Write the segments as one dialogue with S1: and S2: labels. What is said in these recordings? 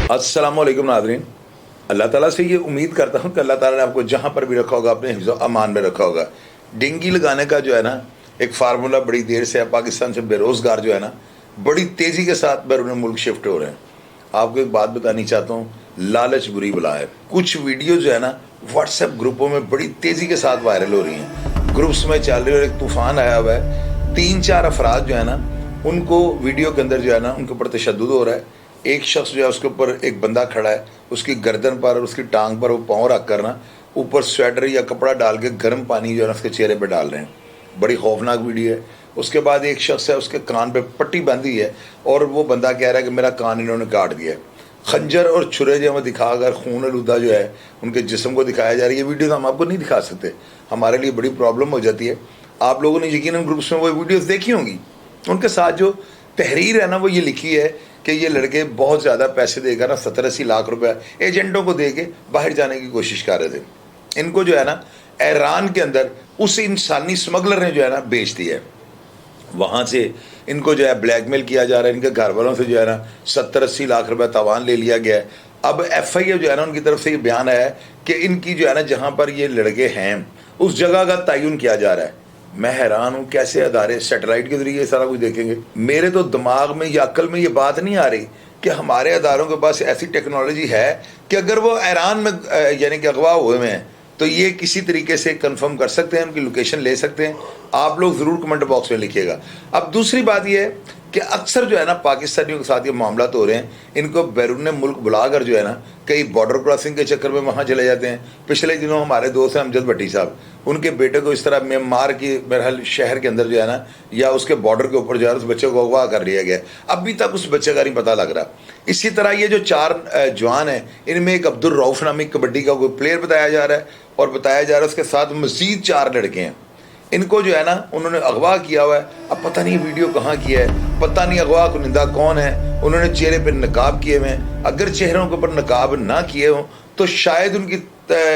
S1: अस्सलामुअलैकुम नाज़रीन, अल्लाह ताला से ये उम्मीद करता हूँ कि अल्लाह ताला ने आपको जहाँ पर भी रखा होगा अपने हिफ्ज़ अमान में रखा होगा। डेंगी लगाने का जो है ना एक फार्मूला बड़ी देर से है। पाकिस्तान से बेरोज़गार जो है ना बड़ी तेज़ी के साथ बैरून मुल्क शिफ्ट हो रहे हैं। आपको एक बात बतानी चाहता हूँ, लालच बुरी बला है। कुछ वीडियो जो है ना व्हाट्सएप ग्रुपों में बड़ी तेज़ी के साथ वायरल हो रही हैं, ग्रुप्स में चल रही है और एक तूफ़ान आया हुआ है। 3-4 अफराद जो है ना उनको वीडियो के अंदर जो है ना उनके ऊपर तशद्दुद हो रहा है। एक शख्स जो है उसके ऊपर एक बंदा खड़ा है, उसकी गर्दन पर और उसकी टांग पर वो पाँव रख कर ना ऊपर स्वेटर या कपड़ा डाल के गर्म पानी जो है ना उसके चेहरे पे डाल रहे हैं। बड़ी खौफनाक वीडियो है। उसके बाद एक शख्स है, उसके कान पे पट्टी बांधी है और वो बंदा कह रहा है कि मेरा कान इन्होंने काट दिया है। खंजर और छुरे जो हमें दिखाकर खून आलूदा जो है उनके जिस्म को दिखाया जा रहा है। ये वीडियो तो हम आपको नहीं दिखा सकते, हमारे लिए बड़ी प्रॉब्लम हो जाती है। आप लोगों ने यकीनन ग्रुप्स में वो वीडियोज़ देखी होंगी। उनके साथ जो तहरीर है ना वो ये लिखी है कि ये लड़के बहुत ज़्यादा पैसे देकर ना 70-80 लाख रुपए एजेंटों को दे के बाहर जाने की कोशिश कर रहे थे। इनको जो है ना ईरान के अंदर उस इंसानी स्मगलर ने जो है ना बेच दिया है। वहाँ से इनको जो है ब्लैकमेल किया जा रहा है। इनके घर वालों से जो है ना 70-80 लाख रुपए तावान ले लिया गया है। अब FIA जो है ना उनकी तरफ से ये बयान आया है कि इनकी जो है ना जहाँ पर ये लड़के हैं उस जगह का तयन किया जा रहा है। मैं हैरान हूँ कैसे अदारे सैटेलाइट के जरिए सारा कुछ देखेंगे। मेरे तो दिमाग में या अक्ल में ये बात नहीं आ रही कि हमारे अदारों के पास ऐसी टेक्नोलॉजी है कि अगर वो ईरान में यानी कि अगवा हुए हैं तो ये किसी तरीके से कंफर्म कर सकते हैं, उनकी लोकेशन ले सकते हैं। आप लोग ज़रूर कमेंट बॉक्स में लिखिएगा। अब दूसरी बात ये है कि अक्सर जो है ना पाकिस्तानियों के साथ ये मामला तो हो रहे हैं, इनको बैरून मुल्क बुलाकर जो है ना कई बॉर्डर क्रॉसिंग के चक्कर में वहाँ चले जाते हैं। पिछले दिनों हमारे दोस्त हैं अमजद भट्टी साहब, उनके बेटे को इस तरह म्यांमार की बहरहाल शहर के अंदर जो है ना या उसके बॉर्डर के ऊपर जो है उस बच्चे को अगवा कर लिया गया। अभी तक उस बच्चे का नहीं पता लग रहा। इसी तरह ये जो 4 जवान हैं इनमें एक अब्दुल रऊफ नामी कबड्डी का कोई प्लेयर बताया जा रहा है और बताया जा रहा है उसके साथ मज़ीद 4 लड़के हैं। इनको जो है ना उन्होंने अगवा किया हुआ है। अब पता नहीं वीडियो कहाँ किया है, पता नहीं अगवा कुनिंदा कौन है। उन्होंने चेहरे पर नकाब किए हुए हैं। अगर चेहरों के ऊपर नकाब ना किए हों तो शायद उनकी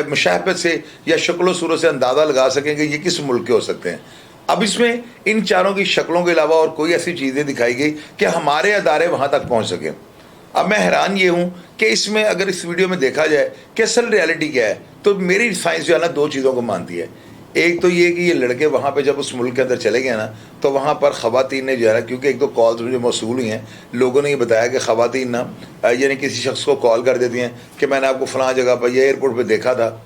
S1: मुशाहबत से या शक्ल सूरत से अंदाज़ा लगा सकेंगे ये किस मुल्क के हो सकते हैं। अब इसमें इन चारों की शक्लों के अलावा और कोई ऐसी चीज़ें दिखाई गई कि हमारे अदारे वहाँ तक पहुँच सकें। अब मैं हैरान ये हूँ कि इसमें अगर इस वीडियो में देखा जाए कि असल रियलिटी क्या है तो मेरी साइंस जो है ना 2 चीज़ों को मानती है। एक तो ये कि ये लड़के वहाँ पे जब उस मुल्क के अंदर चले गए ना तो वहाँ पर ख़वातीन ने जो है ना, क्योंकि 1-2 कॉल्स मुझे मौसूल हुई हैं, लोगों ने ये बताया कि ख़वातीन ना यानी किसी शख्स को कॉल कर देती हैं कि मैंने आपको फ़लाँ जगह पर या एयरपोर्ट पे देखा था,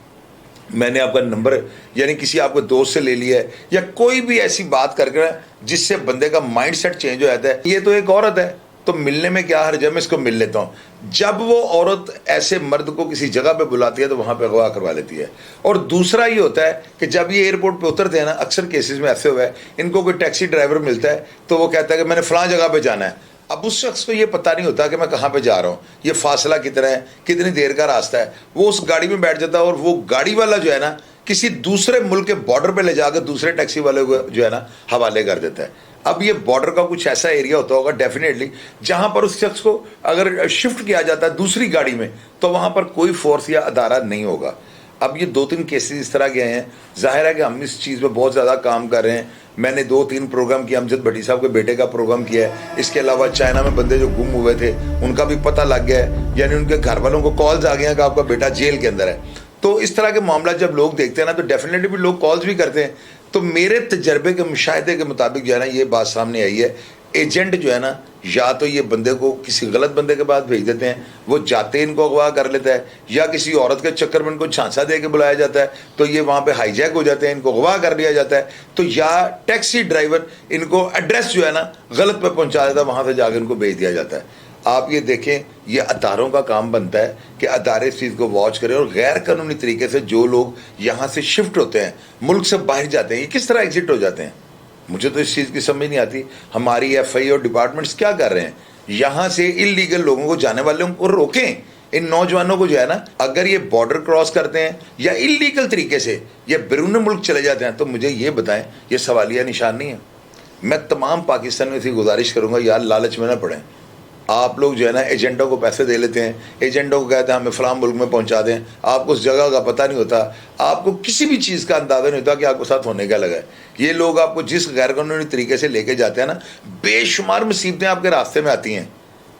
S1: मैंने आपका नंबर यानी किसी आपके दोस्त से ले लिया है, या कोई भी ऐसी बात करके जिससे बंदे का माइंड सेट चेंज हो जाता है। ये तो एक औरत है तो मिलने में क्या हर्ज है, मैं इसको मिल लेता हूँ। जब वो औरत ऐसे मर्द को किसी जगह पे बुलाती है तो वहाँ पे अगवा करवा लेती है। और दूसरा ये होता है कि जब ये एयरपोर्ट पे उतरते हैं ना, अक्सर केसेस में ऐसे हुआ है, इनको कोई टैक्सी ड्राइवर मिलता है तो वो कहता है कि मैंने फ़लाँ जगह पे जाना है। अब उस शख्स को ये पता नहीं होता कि मैं कहाँ पे जा रहा हूँ, ये फासला कितना है, कितनी देर का रास्ता है। वो उस गाड़ी में बैठ जाता है और वो गाड़ी वाला जो है ना किसी दूसरे मुल्क के बॉर्डर पे ले जाकर दूसरे टैक्सी वाले को जो है ना हवाले कर देता है। अब ये बॉर्डर का कुछ ऐसा एरिया होता होगा डेफिनेटली जहाँ पर उस शख्स को अगर शिफ्ट किया जाता है दूसरी गाड़ी में तो वहाँ पर कोई फोर्स या अदारा नहीं होगा। अब ये 2-3 केसेस इस तरह के हैं। जाहिर है कि हम इस चीज़ में बहुत ज़्यादा काम कर रहे हैं। मैंने 2-3 प्रोग्राम किया, अमजद भट्टी साहब के बेटे का प्रोग्राम किया है। इसके अलावा चाइना में बंदे जो गुम हुए थे उनका भी पता लग गया है, यानी उनके घर वालों को कॉल्स आ गए हैं कि आपका बेटा जेल के अंदर है। तो इस तरह के मामला जब लोग देखते हैं ना तो डेफिनेटली भी लोग कॉल्स भी करते हैं। तो मेरे तजर्बे के मुशाहिदे के मुताबिक जो है ना ये बात सामने आई है, एजेंट जो है ना या तो ये बंदे को किसी गलत बंदे के पास भेज देते हैं, वो जाते इनको अगवा कर लेता है, या किसी औरत के चक्कर में इनको झांसा दे के बुलाया जाता है तो ये वहाँ पे हाईजैक हो जाते हैं, इनको अगवा कर लिया जाता है। तो या टैक्सी ड्राइवर इनको एड्रेस जो है ना गलत पे पहुँचा देता है, वहाँ से जाकर इनको भेज दिया जाता है। आप ये देखें, ये अदारों का काम बनता है कि अदारे इस चीज़ को वॉच करें और गैर कानूनी तरीके से जो लोग यहाँ से शिफ्ट होते हैं, मुल्क से बाहर जाते हैं, ये किस तरह एग्जिट हो जाते हैं। मुझे तो इस चीज़ की समझ नहीं आती। हमारी FIA और डिपार्टमेंट्स क्या कर रहे हैं, यहाँ से इलीगल लोगों को जाने वालों को रोकें। इन नौजवानों को जो है ना अगर ये बॉर्डर क्रॉस करते हैं या इलीगल तरीके से ये बैरून मुल्क चले जाते हैं तो मुझे ये बताएं, ये सवालिया निशान नहीं है। मैं तमाम पाकिस्तान में ऐसी गुजारिश करूँगा यार लालच में ना पड़ें। آپ لوگ جو ہے نا ایجنٹوں کو پیسے دے لیتے ہیں, ایجنٹوں کو کہتے ہیں ہمیں فلاں ملک میں پہنچا دیں, آپ کو اس جگہ کا پتہ نہیں ہوتا, آپ کو کسی بھی چیز کا اندازہ نہیں ہوتا کہ آپ کے ساتھ ہونے کا لگا ہے. یہ لوگ آپ کو جس غیر قانونی طریقے سے لے کے جاتے ہیں نا, بے شمار مصیبتیں آپ کے راستے میں آتی ہیں.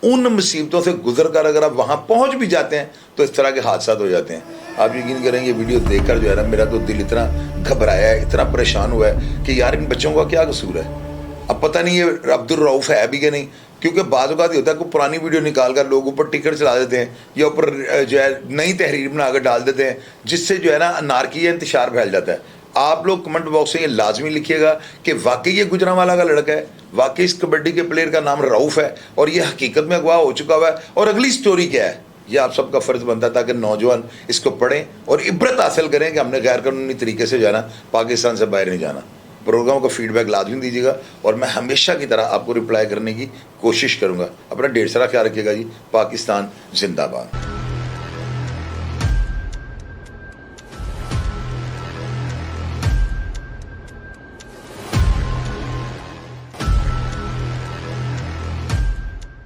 S1: ان مصیبتوں سے گزر کر اگر آپ وہاں پہنچ بھی جاتے ہیں تو اس طرح کے حادثات ہو جاتے ہیں. آپ یقین کریں یہ ویڈیو دیکھ کر جو ہے نا میرا تو دل اتنا گھبرایا ہے, اتنا پریشان ہوا ہے کہ یار ان بچوں کا کیا قصور ہے. اب پتہ نہیں یہ عبدالرؤف ہے بھی کہ نہیں, کیونکہ بعض اوقات یہ ہوتا ہے کوئی پرانی ویڈیو نکال کر لوگ اوپر ٹکٹ چلا دیتے ہیں یا اوپر جو ہے نئی تحریر بنا کر ڈال دیتے ہیں, جس سے جو ہے نا انارکی یا انتشار پھیل جاتا ہے. آپ لوگ کمنٹ باکس میں یہ لازمی لکھیے گا کہ واقعی یہ گجرانوالہ کا لڑکا ہے, واقعی اس کبڈی کے پلیئر کا نام رؤف ہے اور یہ حقیقت میں اغوا ہو چکا ہوا ہے, اور اگلی سٹوری کیا ہے. یہ آپ سب کا فرض بنتا ہے تاکہ نوجوان اس کو پڑھیں اور عبرت حاصل کریں کہ ہم نے غیر قانونی طریقے سے جو ہے نا پاکستان سے باہر نہیں جانا. پروگرام کا فیڈ بیک لازمی دیجیے گا اور میں ہمیشہ کی طرح آپ کو رپلائی کرنے کی کوشش کروں گا. اپنا ڈھیر سارا خیال رکھیے گا جی. پاکستان زندہ باد.